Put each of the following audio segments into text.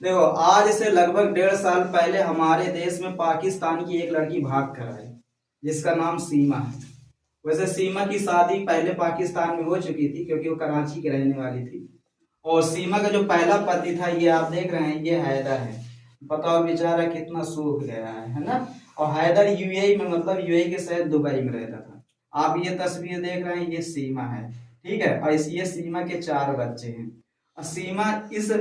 देखो, आज से लगभग 1.5 साल पहले हमारे देश में पाकिस्तान की एक लड़की भाग कर आई, जिसका नाम सीमा है। वैसे सीमा की शादी पहले पाकिस्तान में हो चुकी थी, क्योंकि वो कराची की रहने वाली थी। और सीमा का जो पहला पति था, ये आप देख रहे हैं, ये हैदर है। बताओ बेचारा कितना सूख गया है ना। और हैदर यूएई में, मतलब यूएई के शहर दुबई में रहता था। आप ये तस्वीर देख रहे हैं, ये सीमा है, ठीक है। और ये सीमा के 4 बच्चे हैं। और सीमा इस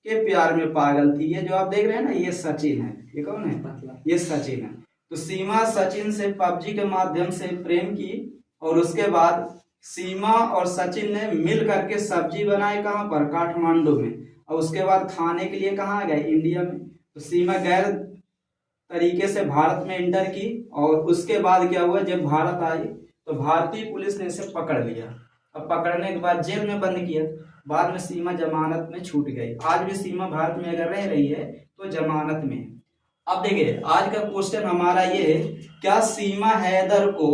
के प्यार में पागल थी। ये जो आप देख रहे हैं ना, ये सचिन है। ये कौन है? ये सचिन है। तो सीमा सचिन से पबजी के माध्यम से प्रेम की, और उसके बाद सीमा और सचिन ने मिल करके सब्जी बनाई। कहाँ पर? काठमांडू में। और उसके बाद खाने के लिए कहाँ गए? इंडिया में। तो सीमा गैर तरीके से भारत में एंटर की, और उसके बाद क्या हुआ, जब भारत आई तो भारतीय पुलिस ने इसे पकड़ लिया। अब पकड़ने के बाद जेल में बंद किया। बाद में सीमा जमानत में छूट गई। आज भी सीमा भारत में अगर रह रही है तो जमानत में है। अब देखिए, आज का क्वेश्चन हमारा ये है, क्या सीमा हैदर को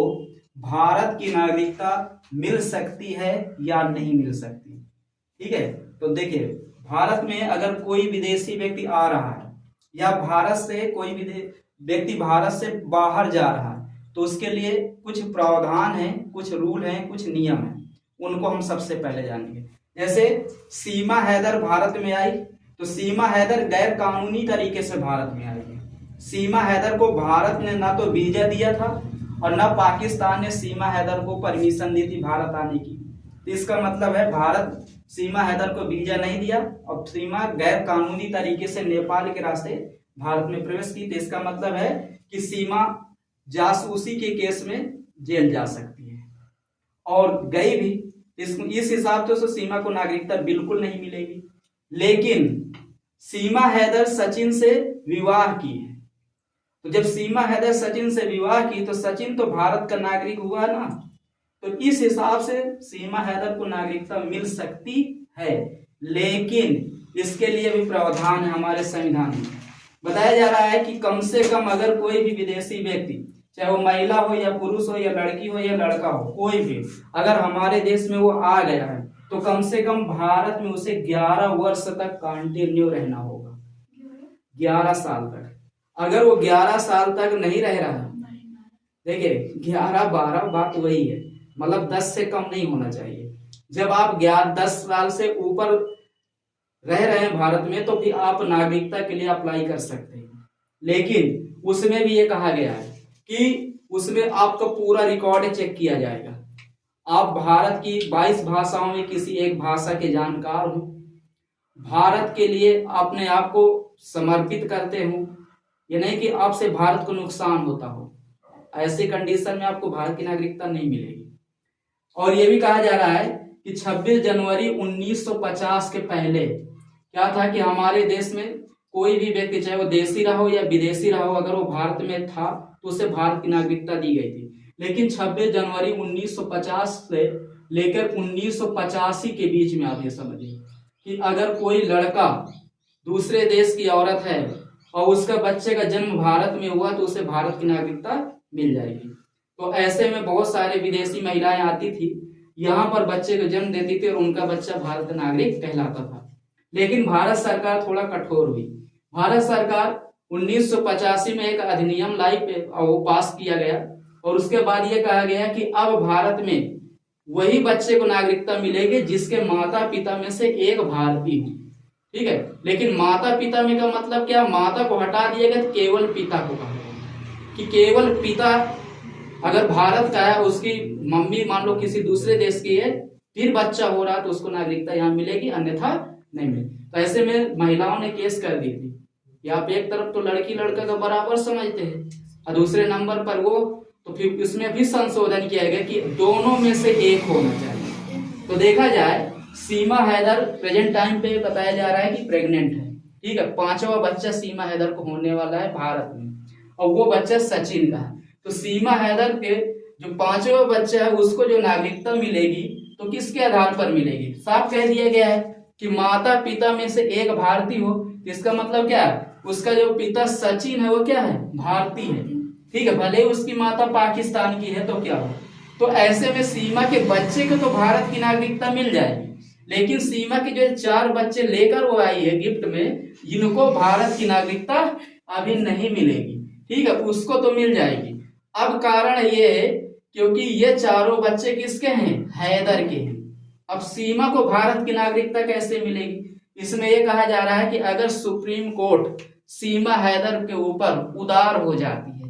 भारत की नागरिकता मिल सकती है या नहीं मिल सकती? ठीक है, तो देखिए, भारत में अगर कोई विदेशी व्यक्ति आ रहा है, या भारत से कोई व्यक्ति भारत से बाहर जा रहा है, तो उसके लिए कुछ प्रावधान है, कुछ रूल हैं, कुछ नियम हैं। उनको हम सबसे पहले जानेंगे। जैसे सीमा हैदर भारत में आई, तो सीमा हैदर गैर कानूनी तरीके से भारत में आई है। सीमा हैदर को भारत ने ना तो वीजा दिया था, और ना पाकिस्तान ने सीमा हैदर को परमिशन दी थी भारत आने की। तो इसका मतलब है, भारत सीमा हैदर को वीजा नहीं दिया, और सीमा गैर कानूनी तरीके से नेपाल के रास्ते भारत में प्रवेश की। तो इसका मतलब है कि सीमा जासूसी के केस में जेल जा सकती है, और गई भी। इस हिसाब से सीमा को नागरिकता बिल्कुल नहीं मिलेगी। लेकिन सीमा हैदर सचिन से विवाह की है, तो जब सीमा हैदर सचिन से विवाह की, तो सचिन तो भारत का नागरिक हुआ ना। तो इस हिसाब से सीमा हैदर को नागरिकता मिल सकती है। लेकिन इसके लिए भी प्रावधान है हमारे संविधान में। बताया जा रहा है कि कम से कम अगर कोई भी विदेशी व्यक्ति, चाहे वो महिला हो या पुरुष हो या लड़की हो या लड़का हो, कोई भी अगर हमारे देश में वो आ गया है, तो कम से कम भारत में उसे 11 वर्ष तक कंटिन्यू रहना होगा। 11 साल तक। अगर वो 11 साल तक नहीं रह रहा है, देखिए 11-12 बात वही है, मतलब 10 से कम नहीं होना चाहिए। जब आप 10 साल से ऊपर रह रहे हैं भारत में, तो फिर आप नागरिकता के लिए अप्लाई कर सकते हैं। लेकिन उसमें भी ये कहा गया है कि उसमें आपका पूरा रिकॉर्ड चेक किया जाएगा। आप भारत की 22 भाषाओं में किसी एक भाषा के जानकार हो, भारत के लिए अपने आप को समर्पित करते हो, ये नहीं कि आपसे भारत को नुकसान होता हो। ऐसे कंडीशन में आपको भारत की नागरिकता नहीं मिलेगी। और ये भी कहा जा रहा है कि 26 जनवरी 1950 के पहले क्या था कि हमारे देश में कोई भी व्यक्ति, चाहे वो देशी रहा हो या विदेशी रहा हो, अगर वो भारत में था तो उसे भारत की नागरिकता दी गई थी। लेकिन 26 जनवरी 1950 से लेकर 1985 के बीच में आप ये समझिए कि अगर कोई लड़का दूसरे देश की औरत है और उसका बच्चे का जन्म भारत में हुआ, तो उसे भारत की नागरिकता मिल जाएगी। तो ऐसे में बहुत सारे विदेशी महिलाएं आती थी, यहाँ पर बच्चे को जन्म देती थी, और उनका बच्चा भारत का नागरिक कहलाता था। लेकिन भारत सरकार थोड़ा कठोर हुई। भारत सरकार 1985 में एक अधिनियम लाई और वो पास किया गया, और उसके बाद ये कहा गया कि अब भारत में वही बच्चे को नागरिकता मिलेगी जिसके माता पिता में से एक भारतीय हो। ठीक है, लेकिन माता पिता में का मतलब क्या? माता को हटा दिया गया, केवल पिता को कहा कि केवल पिता अगर भारत का है, उसकी मम्मी मान लो किसी दूसरे देश की है, फिर बच्चा हो रहा तो उसको नागरिकता यहाँ मिलेगी, अन्यथा नहीं मिलेगी। तो ऐसे में महिलाओं ने केस कर दी थी कि आप एक तरफ तो लड़की लड़का का बराबर समझते हैं, और दूसरे नंबर पर वो, तो फिर इसमें भी संशोधन किया गया कि दोनों में से एक होना चाहिए। तो देखा जाए, सीमा हैदर प्रेजेंट टाइम पे बताया जा रहा है कि प्रेग्नेंट है। ठीक है, 5वां बच्चा सीमा हैदर को होने वाला है भारत में, और वो बच्चा सचिन का है। तो सीमा हैदर के जो 5वां बच्चा है, उसको जो नागरिकता मिलेगी तो किसके आधार पर मिलेगी? साफ कह दिया गया है कि माता पिता में से एक भारतीय हो। इसका मतलब क्या है? उसका जो पिता सचिन है वो क्या है? भारतीय है। ठीक है, भले उसकी माता पाकिस्तान की है तो क्या हो। तो ऐसे में सीमा के बच्चे को तो भारत की नागरिकता मिल जाएगी, लेकिन सीमा की जो 4 बच्चे लेकर वो आई है गिफ्ट में, इनको भारत की नागरिकता अभी नहीं मिलेगी। ठीक है, उसको तो मिल जाएगी। अब कारण ये है क्योंकि ये चारों बच्चे किसके हैं, हैदर के हैं। अब सीमा को भारत की नागरिकता कैसे मिलेगी? इसमें यह कहा जा रहा है कि अगर सुप्रीम कोर्ट सीमा हैदर के ऊपर उदार हो जाती है,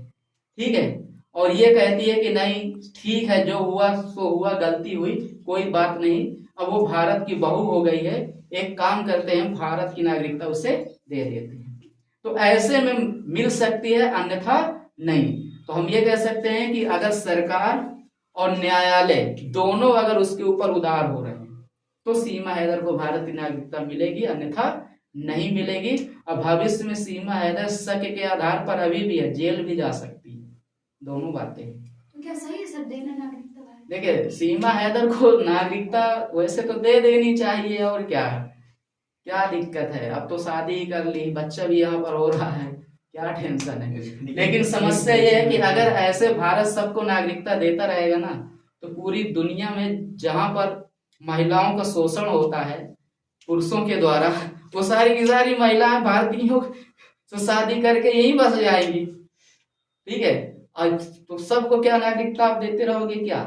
ठीक है, और ये कहती है कि नहीं ठीक है जो हुआ सो हुआ, गलती हुई, कोई बात नहीं, अब वो भारत की बहू हो गई है, एक काम करते हैं भारत की नागरिकता उसे दे देते हैं, तो ऐसे में मिल सकती है, अन्यथा नहीं। तो हम ये कह सकते हैं कि अगर सरकार और न्यायालय दोनों अगर उसके ऊपर उदार हो रहे हैं तो सीमा हैदर को भारत की नागरिकता मिलेगी, अन्यथा नहीं मिलेगी। और भविष्य में सीमा हैदर शक के आधार पर अभी भी है, जेल भी जा सकती है। दोनों बातें। तो क्या सही है सर देना नागरिकता? देखिए सीमा हैदर को नागरिकता वैसे तो दे देनी चाहिए, और क्या दिक्कत है? अब तो शादी ही कर ली, बच्चा भी यहाँ पर हो रहा है, क्या टेंशन है? लेकिन समस्या ये है कि अगर ऐसे भारत सबको नागरिकता देता रहेगा ना, तो पूरी दुनिया में जहां पर महिलाओं का शोषण होता है पुरुषों के द्वारा, वो सारी की सारी महिलाएं भारतीयों से शादी करके यहीं बस जाएंगी। ठीक है, और तो सबको क्या नागरिकता आप देते रहोगे क्या?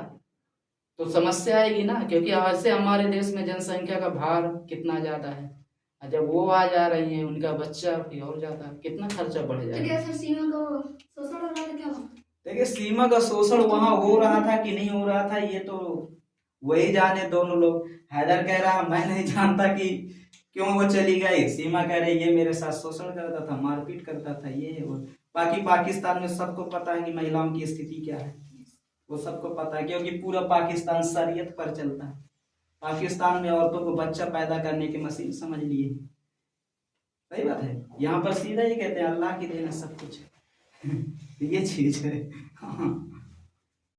तो समस्या आएगी ना, क्योंकि ऐसे हमारे देश में जनसंख्या का भार कितना ज्यादा है, और जब वो आ जा रही हैं उनका बच्चा भी और ज्यादा, कितना खर्चा बढ़ तो जाएगा। क्या सर सीमा को शोषण हो रहा था क्या? देखिए सीमा का शोषण वहां हो रहा था कि नहीं हो रहा था, ये तो वही जाने दोनों लोग। हैदर कह रहा मैं नहीं जानता कि क्यों वो चली गई, सीमा कह रही ये मेरे साथ शोषण करता था, मारपीट करता था, ये है वो। बाकी पाकिस्तान में सबको पता है कि महिलाओं की स्थिति क्या है, वो सबको पता है, क्योंकि पूरा पाकिस्तान शरीयत पर चलता है। पाकिस्तान में औरतों को बच्चा पैदा करने की मशीन समझ लिए। सही बात है, यहाँ पर सीधा ही कहते हैं अल्लाह की देन है सब कुछ। ये चीज है। हाँ।